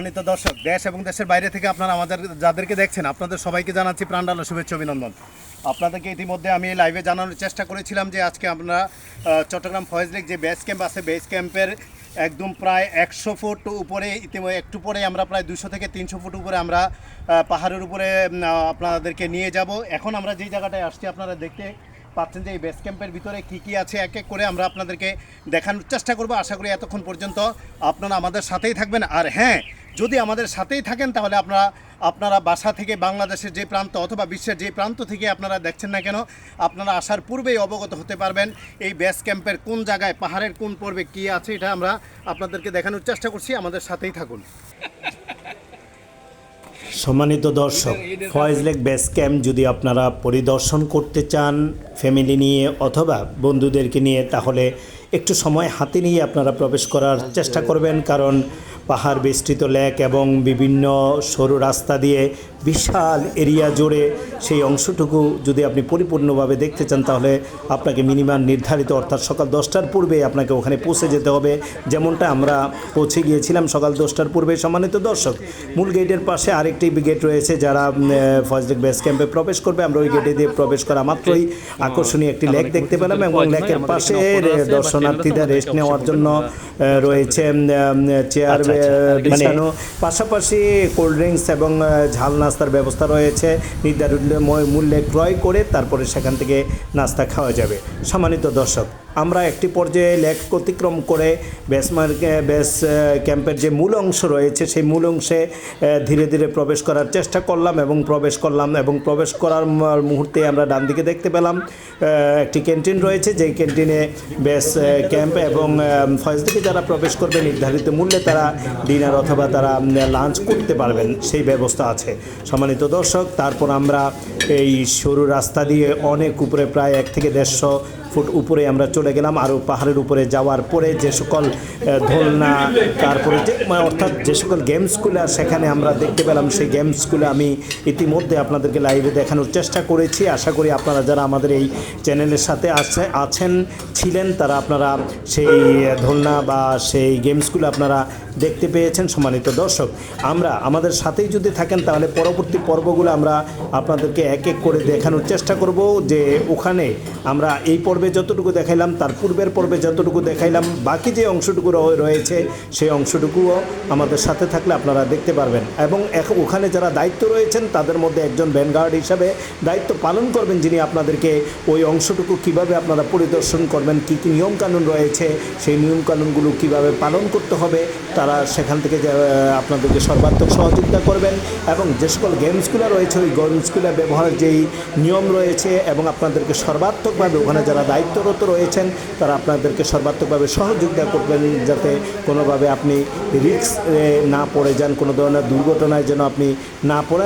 সম্মানিত দর্শক, দেশ এবং দেশের বাইরে থেকে আপনারা আমাদের যাদেরকে দেখছেন আপনাদের সবাইকে জানাচ্ছি প্রাণঢালা শুভেচ্ছা অভিনন্দন। আপনাদেরকে ইতিমধ্যে আমি লাইভে জানানোর চেষ্টা করেছিলাম যে আজকে আমরা চট্টগ্রাম ফয়েজ লেক যে বেস ক্যাম্প আছে, বেস ক্যাম্পের একদম প্রায় 100 ফুট উপরে, ইতিমধ্যে একটু পরে আমরা প্রায় 200 থেকে 300 ফুট উপরে আমরা পাহাড়ের উপরে আপনাদেরকে নিয়ে যাব। এখন আমরা যেই জায়গাটায় আসছি আপনারা দেখতে পাচ্ছেন যে এই বেস ক্যাম্পের ভিতরে কী কী আছে এক এক করে আমরা আপনাদেরকে দেখানোর চেষ্টা করব। আশা করি এতক্ষণ পর্যন্ত আপনারা আমাদের সাথেই থাকবেন। আর হ্যাঁ, যদি আমাদের সাথেই থাকেন তাহলে আপনারা বাসা থেকে বাংলাদেশের যে প্রান্ত অথবা বিশ্বের যে প্রান্ত থেকে আপনারা দেখছেন না কেন, আপনারা আসার পূর্বেই অবগত হতে পারবেন এই বেস ক্যাম্পের কোন জায়গায়, পাহাড়ের কোন পর্বে কী আছে। এটা আমরা আপনাদেরকে দেখানোর চেষ্টা করছি, আমাদের সাথেই থাকুন। সম্মানিত দর্শক, ফয়েজ লেক বেস ক্যাম্প যদি আপনারা পরিদর্শন করতে চান ফ্যামিলি নিয়ে অথবা বন্ধুদেরকে নিয়ে, তাহলে একটু সময় হাতে নিয়ে আপনারা প্রবেশ করার চেষ্টা করবেন, কারণ পাহাড় বেষ্টিত লেক এবং বিভিন্ন সরু রাস্তা দিয়ে বিশাল এরিয়া জুড়ে সেই অংশটুকু যদি আপনি পরিপূর্ণভাবে দেখতে চান তাহলে আপনাকে মিনিমাম নির্ধারিত অর্থাৎ সকাল 10টার পূর্বে আপনাকে ওখানে পৌঁছে যেতে হবে, যেমনটা আমরা পৌঁছে গিয়েছিলাম সকাল 10টার পূর্বে। সম্মানিত দর্শক, মূল গেটের পাশে আরেকটি গেট রয়েছে, যারা ফয়েজ লেক বেস ক্যাম্পে প্রবেশ করবে আমরা ওই গেটে দিয়ে প্রবেশ করা মাত্রই আকর্ষণীয় একটি লেক দেখতে পেলাম এবং লেকের পাশে দর্শনার্থীদের রেস্ট নেওয়ার জন্য রয়েছে চেয়ার বিছানো, পাশাপাশি কোল্ড ড্রিঙ্কস এবং ঝাল নাস্তার ব্যবস্থা রয়েছে। নির্ধারিত মূল্যে ক্রয় করে তারপরে সেখান থেকে নাস্তা খাওয়া যাবে। সম্মানিত দর্শক, আমরা একটি পর্যায়ে লেক অতিক্রম করে বেস ক্যাম্পের যে মূল অংশ রয়েছে সেই মূল অংশে ধীরে ধীরে প্রবেশ করার চেষ্টা করলাম এবং প্রবেশ করার মুহূর্তে আমরা ডান দিকে দেখতে পেলাম একটি ক্যান্টিন রয়েছে, যেই ক্যান্টিনে বেস ক্যাম্প এবং ফয়েজ থেকে যারা প্রবেশ করবে নির্ধারিত মূল্যে তারা ডিনার অথবা তারা লাঞ্চ করতে পারবেন, সেই ব্যবস্থা আছে। সম্মানিত দর্শক, তারপর আমরা এই সরু রাস্তা দিয়ে অনেক উপরে প্রায় 1 থেকে 150 ফুট উপরে আমরা চলে গেলাম। আরও পাহাড়ের উপরে যাওয়ার পরে যে সকল দোলনা, তারপরে অর্থাৎ যে সকল গেমসগুলো সেখানে আমরা দেখতে পেলাম, সেই গেমসগুলো আমি ইতিমধ্যে আপনাদেরকে লাইভে দেখানোর চেষ্টা করেছি। আশা করি আপনারা যারা আমাদের এই চ্যানেলের সাথে ছিলেন তারা আপনারা সেই দোলনা বা সেই গেমসগুলো আপনারা দেখতে পেয়েছেন। সম্মানিত দর্শক, আমরা আমাদের সাথেই যদি থাকেন তাহলে পরবর্তী পর্বগুলো আমরা আপনাদেরকে এক এক করে দেখানোর চেষ্টা করব, যে ওখানে আমরা এই পর্বে যতটুকু দেখাইলাম তার পূর্বের পর্বে যতটুকু দেখাইলাম, বাকি যে অংশটুকু রয়েছে সেই অংশটুকুও আমাদের সাথে থাকলে আপনারা দেখতে পারবেন। এবং ওখানে যারা দায়িত্ব রয়েছেন তাদের মধ্যে একজন ভ্যানগার্ড হিসাবে দায়িত্ব পালন করবেন, যিনি আপনাদেরকে ওই অংশটুকু কিভাবে আপনারা পরিদর্শন করবেন, কী কী নিয়মকানুন রয়েছে সেই নিয়মকানুনগুলো কিভাবে পালন করতে হবে, তারা সেখান থেকে আপনাদেরকে সর্বাত্মক সহযোগিতা করবেন। এবং যে সকল গেমসগুলো রয়েছে ওই গেমসগুলো ব্যবহারের যেই নিয়ম রয়েছে এবং আপনাদেরকে সর্বাত্মকভাবে ওখানে যারা দায়িত্বরত রয়েছেন তারা আপনাদেরকে সর্বাত্মকভাবে সহযোগিতা করবেন, যাতে কোনোভাবে আপনি রিস্ক না পড়ে যান, কোনো ধরনের দুর্ঘটনায় যেন আপনি না পড়েন।